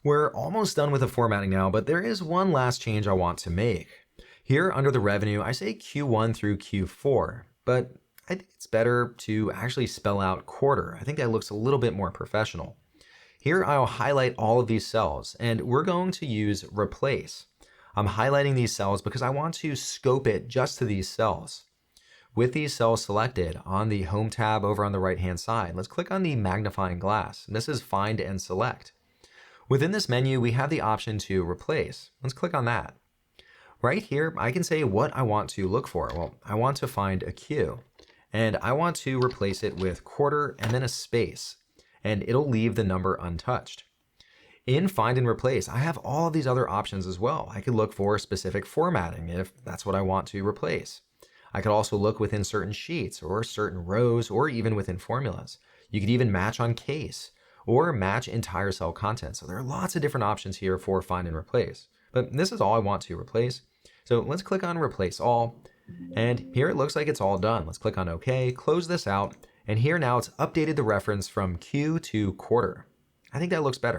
We're almost done with the formatting now, but there is one last change I want to make. Here under the revenue, I say Q1 through Q4, but I think it's better to actually spell out quarter. I think that looks a little bit more professional. Here I'll highlight all of these cells, and we're going to use replace. I'm highlighting these cells because I want to scope it just to these cells. With these cells selected on the Home tab over on the right-hand side, let's click on the magnifying glass. And this is Find and Select. Within this menu, we have the option to replace. Let's click on that. Right here, I can say what I want to look for. Well, I want to find a Q, and I want to replace it with quarter and then a space, and it'll leave the number untouched. In Find and Replace, I have all of these other options as well. I could look for specific formatting if that's what I want to replace. I could also look within certain sheets or certain rows or even within formulas. You could even match on case or match entire cell content. So there are lots of different options here for Find and Replace. But this is all I want to replace. So let's click on Replace All. And here it looks like it's all done. Let's click on OK, close this out. And here now it's updated the reference from Q to quarter. I think that looks better.